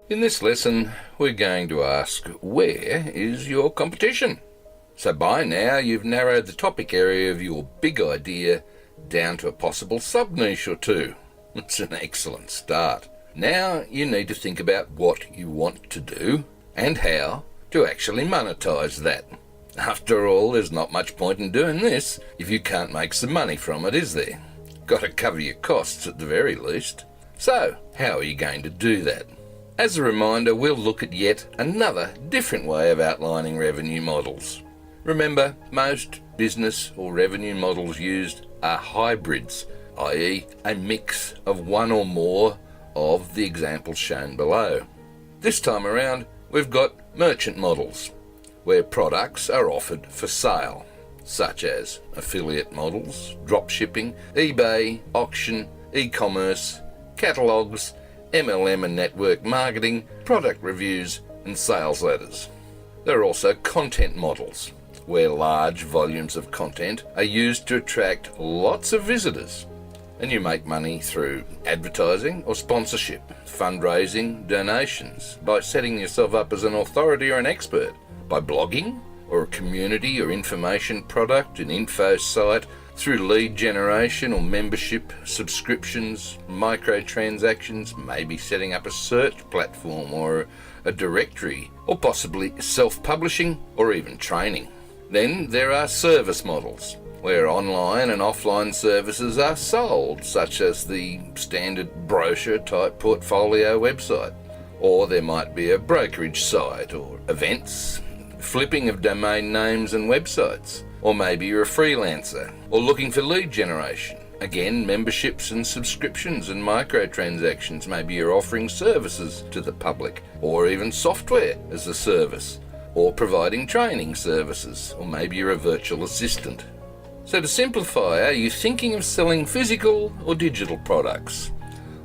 In this lesson, we're going to ask, where is your competition? So by now, you've narrowed the topic area of your big idea down to a possible sub-niche or two. It's an excellent start. Now you need to think about what you want to do and how to actually monetize that. After all, there's not much point in doing this if you can't make some money from it, is there? Got to cover your costs at the very least. So, how are you going to do that? As a reminder, we'll look at yet another different way of outlining revenue models. Remember, most business or revenue models used are hybrids, i.e. a mix of one or more of the examples shown below. This time around, we've got merchant models, where products are offered for sale, such as affiliate models, dropshipping, eBay, auction, e-commerce, catalogues, MLM and network marketing, product reviews, and sales letters. There are also content models, where large volumes of content are used to attract lots of visitors, and you make money through advertising or sponsorship, fundraising, donations, by setting yourself up as an authority or an expert, by blogging, or a community or information product, an info site, through lead generation or membership, subscriptions, microtransactions, maybe setting up a search platform or a directory, or possibly self-publishing or even training. Then there are service models, where online and offline services are sold, such as the standard brochure-type portfolio website. Or there might be a brokerage site, or events, flipping of domain names and websites. Or maybe you're a freelancer, or looking for lead generation. Again, memberships and subscriptions and microtransactions. Maybe you're offering services to the public, or even software as a service, or providing training services, or maybe you're a virtual assistant. So to simplify, are you thinking of selling physical or digital products?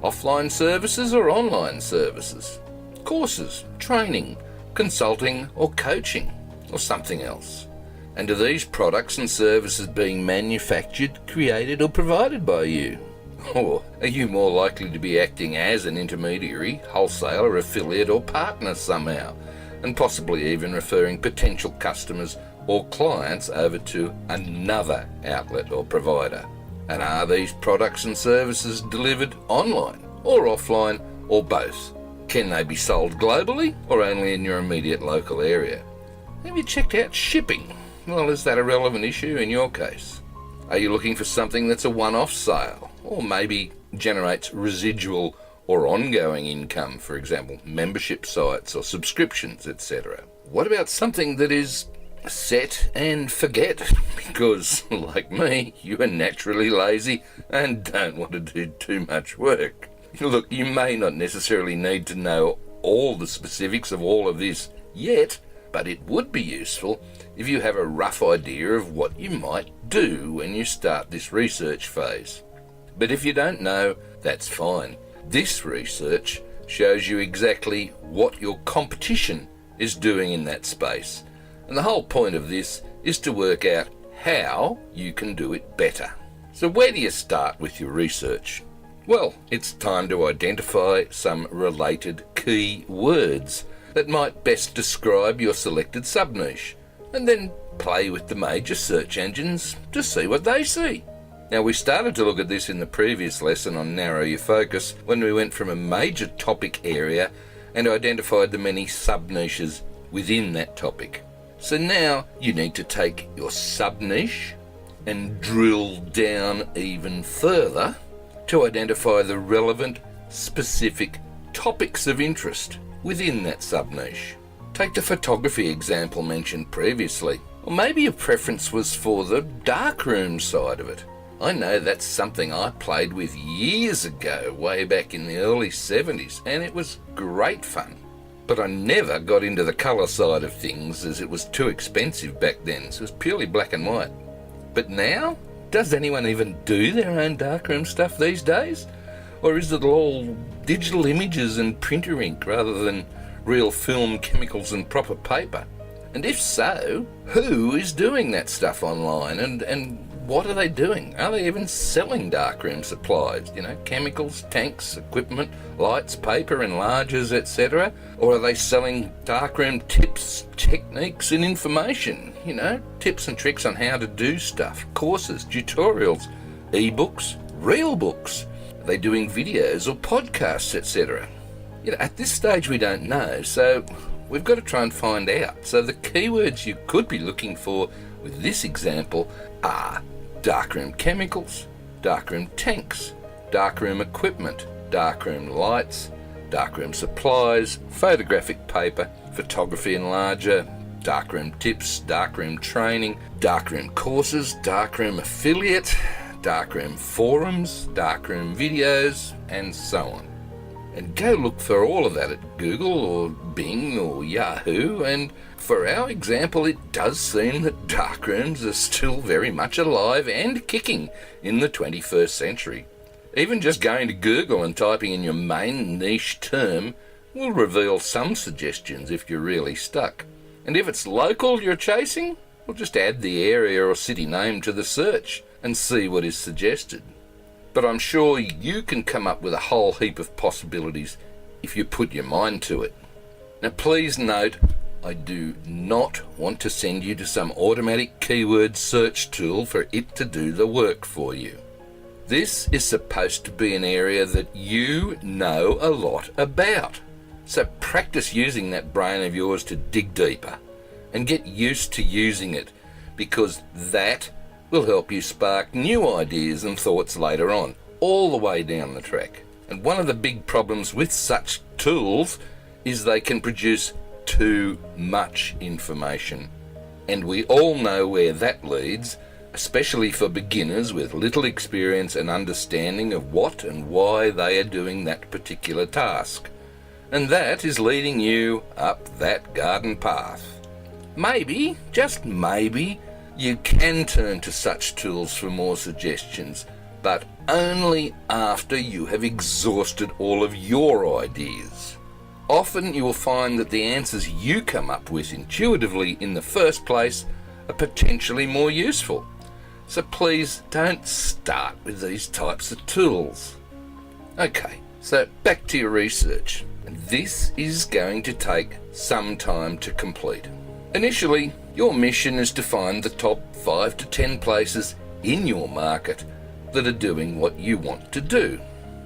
Offline services or online services? Courses, training, consulting or coaching, or something else? And are these products and services being manufactured, created or provided by you? Or are you more likely to be acting as an intermediary, wholesaler, affiliate or partner somehow, and possibly even referring potential customers or clients over to another outlet or provider? And are these products and services delivered online or offline or both? Can they be sold globally or only in your immediate local area? Have you checked out shipping? Well, is that a relevant issue in your case? Are you looking for something that's a one-off sale, or maybe generates residual or ongoing income, for example, membership sites or subscriptions, etc.? What about something that is set and forget? Because, like me, you are naturally lazy and don't want to do too much work. Look, you may not necessarily need to know all the specifics of all of this yet, but it would be useful if you have a rough idea of what you might do when you start this research phase. But if you don't know, that's fine. This research shows you exactly what your competition is doing in that space. And the whole point of this is to work out how you can do it better. So where do you start with your research? Well, it's time to identify some related key words that might best describe your selected sub-niche, and then play with the major search engines to see what they see. Now, we started to look at this in the previous lesson on Narrow Your Focus, when we went from a major topic area and identified the many sub-niches within that topic. So now you need to take your sub-niche and drill down even further to identify the relevant, specific topics of interest within that sub-niche. Take the photography example mentioned previously, or maybe your preference was for the darkroom side of it. I know that's something I played with years ago, way back in the early 70s, and it was great fun. But I never got into the colour side of things, as it was too expensive back then, so it was purely black and white. But now, does anyone even do their own darkroom stuff these days? Or is it all digital images and printer ink rather than real film, chemicals and proper paper? And if so, who is doing that stuff online, and what are they doing? Are they even selling darkroom supplies? Chemicals, tanks, equipment, lights, paper, enlargers, etc.? Or are they selling darkroom tips, techniques and information? Tips and tricks on how to do stuff, courses, tutorials, ebooks, real books. Are they doing videos or podcasts, etc.? At this stage we don't know, so we've got to try and find out. So the keywords you could be looking for with this example are darkroom chemicals, darkroom tanks, darkroom equipment, darkroom lights, darkroom supplies, photographic paper, photography enlarger, darkroom tips, darkroom training, darkroom courses, darkroom affiliate, darkroom forums, darkroom videos, and so on. And go look for all of that at Google or Bing or Yahoo, and for our example it does seem that darkrooms are still very much alive and kicking in the 21st century. Even just going to Google and typing in your main niche term will reveal some suggestions if you're really stuck. And if it's local you're chasing, we'll just add the area or city name to the search and see what is suggested. But I'm sure you can come up with a whole heap of possibilities if you put your mind to it. Now please note, I do not want to send you to some automatic keyword search tool for it to do the work for you. This is supposed to be an area that you know a lot about. So practice using that brain of yours to dig deeper and get used to using it, because that will help you spark new ideas and thoughts later on, all the way down the track. And one of the big problems with such tools is they can produce too much information. And we all know where that leads, especially for beginners with little experience and understanding of what and why they are doing that particular task. And that is leading you up that garden path. Maybe, just maybe, you can turn to such tools for more suggestions, but only after you have exhausted all of your ideas. Often you will find that the answers you come up with intuitively in the first place are potentially more useful. So please don't start with these types of tools. Okay, so back to your research. And this is going to take some time to complete. Initially, your mission is to find the top 5 to 10 places in your market that are doing what you want to do.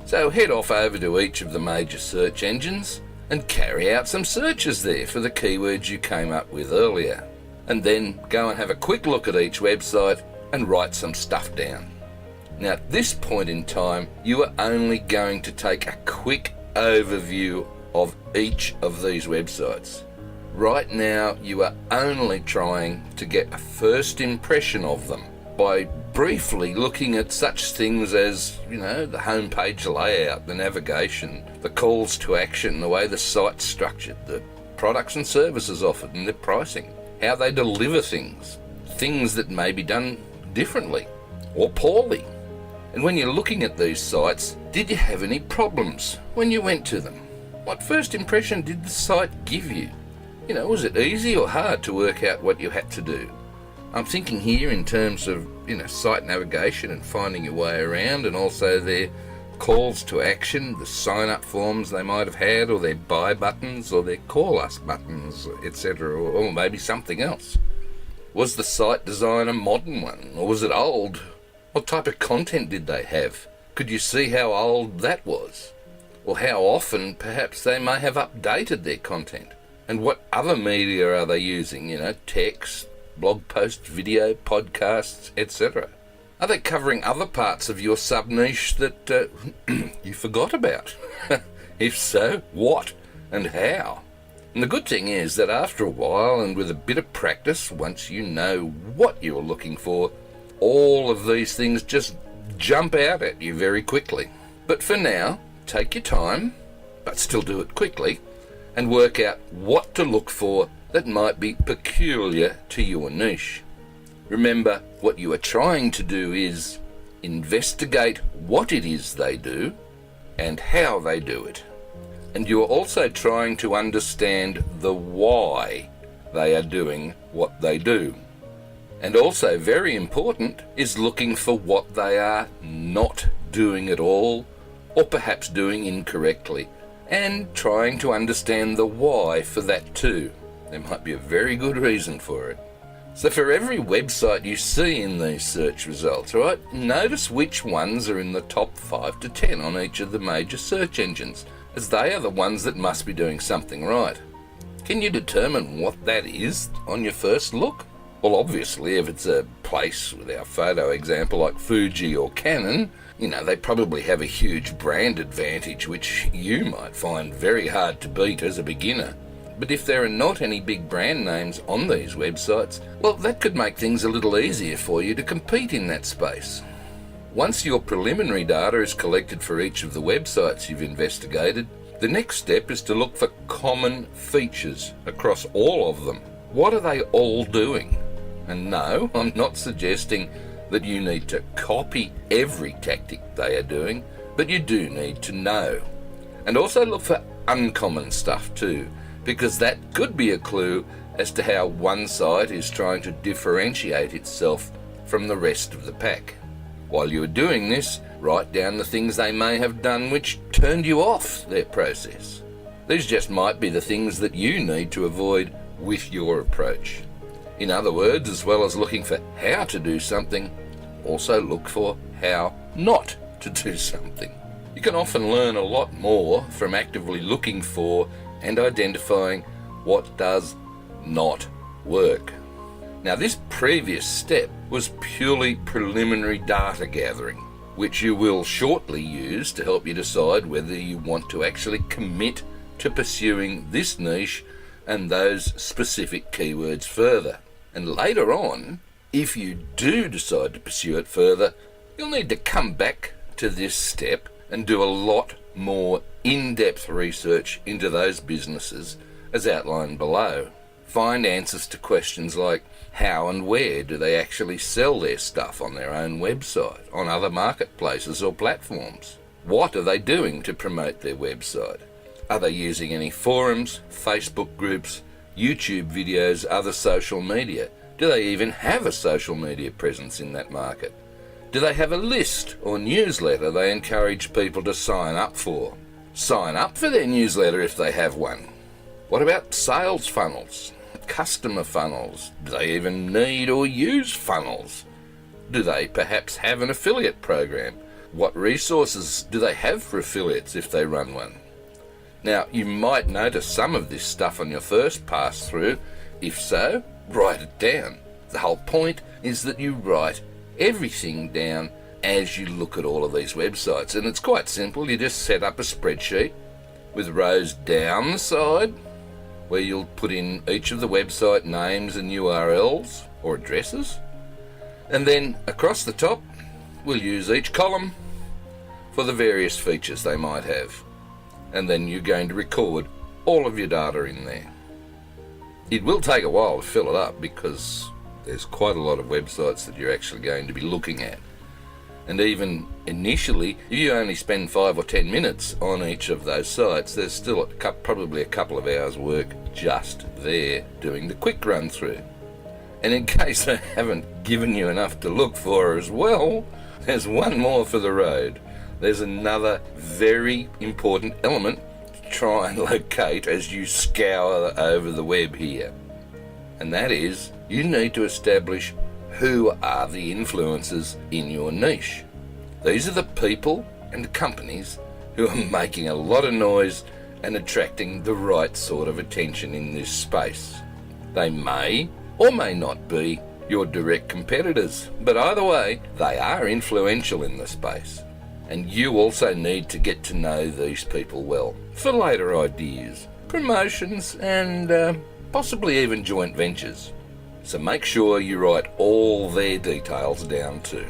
So head off over to each of the major search engines and carry out some searches there for the keywords you came up with earlier. And then go and have a quick look at each website and write some stuff down. Now at this point in time, you are only going to take a quick overview of each of these websites. Right now, you are only trying to get a first impression of them by briefly looking at such things as, the homepage layout, the navigation, the calls to action, the way the site's structured, the products and services offered and the pricing, how they deliver things that may be done differently or poorly. And when you're looking at these sites, did you have any problems when you went to them? What first impression did the site give you? Was it easy or hard to work out what you had to do? I'm thinking here in terms of, site navigation and finding your way around, and also their calls to action, the sign-up forms they might have had, or their buy buttons, or their call us buttons, etc., or maybe something else. Was the site design a modern one, or was it old? What type of content did they have? Could you see how old that was? Or how often perhaps they may have updated their content? And what other media are they using? Text, blog posts, video, podcasts, etc. Are they covering other parts of your sub-niche that you forgot about? If so, what and how? And the good thing is that after a while and with a bit of practice, once you know what you're looking for, all of these things just jump out at you very quickly. But for now, take your time, but still do it quickly, and work out what to look for that might be peculiar to your niche. Remember, what you are trying to do is investigate what it is they do and how they do it. And you are also trying to understand the why they are doing what they do. And also very important is looking for what they are not doing at all, or perhaps doing incorrectly, and trying to understand the why for that too. There might be a very good reason for it. So for every website you see in these search results, right, notice which ones are in the top 5 to 10 on each of the major search engines, as they are the ones that must be doing something right. Can you determine what that is on your first look? Well, obviously, if it's a place with our photo example like Fuji or Canon, they probably have a huge brand advantage which you might find very hard to beat as a beginner. But if there are not any big brand names on these websites, well, that could make things a little easier for you to compete in that space. Once your preliminary data is collected for each of the websites you've investigated, the next step is to look for common features across all of them. What are they all doing? And no, I'm not suggesting that you need to copy every tactic they are doing, but you do need to know. And also look for uncommon stuff too, because that could be a clue as to how one site is trying to differentiate itself from the rest of the pack. While you're doing this, write down the things they may have done which turned you off their process. These just might be the things that you need to avoid with your approach. In other words, as well as looking for how to do something, also look for how not to do something. You can often learn a lot more from actively looking for and identifying what does not work. Now, this previous step was purely preliminary data gathering, which you will shortly use to help you decide whether you want to actually commit to pursuing this niche and those specific keywords further. And later on, if you do decide to pursue it further, you'll need to come back to this step and do a lot more in-depth research into those businesses as outlined below. Find answers to questions like how and where do they actually sell their stuff on their own website, on other marketplaces or platforms? What are they doing to promote their website? Are they using any forums, Facebook groups, YouTube videos, other social media? Do they even have a social media presence in that market? Do they have a list or newsletter they encourage people to sign up for? Sign up for their newsletter if they have one. What about sales funnels, customer funnels? Do they even need or use funnels? Do they perhaps have an affiliate program? What resources do they have for affiliates if they run one? Now, you might notice some of this stuff on your first pass through. If so, write it down. The whole point is that you write everything down as you look at all of these websites. And it's quite simple. You just set up a spreadsheet with rows down the side where you'll put in each of the website names and URLs or addresses. And then across the top, we'll use each column for the various features they might have. And then you're going to record all of your data in there. It will take a while to fill it up because there's quite a lot of websites that you're actually going to be looking at. And even initially, if you only spend 5 or 10 minutes on each of those sites, there's still probably a couple of hours work just there doing the quick run through. And in case I haven't given you enough to look for as well, there's one more for the road. There's another very important element to try and locate as you scour over the web here. And that is, you need to establish who are the influencers in your niche. These are the people and companies who are making a lot of noise and attracting the right sort of attention in this space. They may or may not be your direct competitors, but either way, they are influential in the space. And you also need to get to know these people well for later ideas, promotions, and possibly even joint ventures. So make sure you write all their details down too.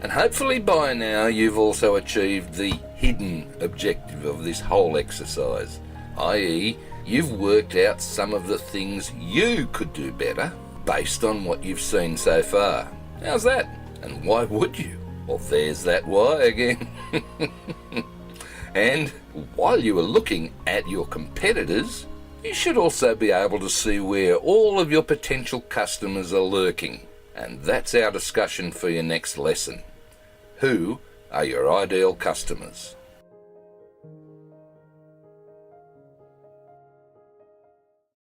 And hopefully by now you've also achieved the hidden objective of this whole exercise, i.e. you've worked out some of the things you could do better based on what you've seen so far. How's that? And why would you? Well, there's that why again. And while you are looking at your competitors, you should also be able to see where all of your potential customers are lurking. And that's our discussion for your next lesson. Who are your ideal customers?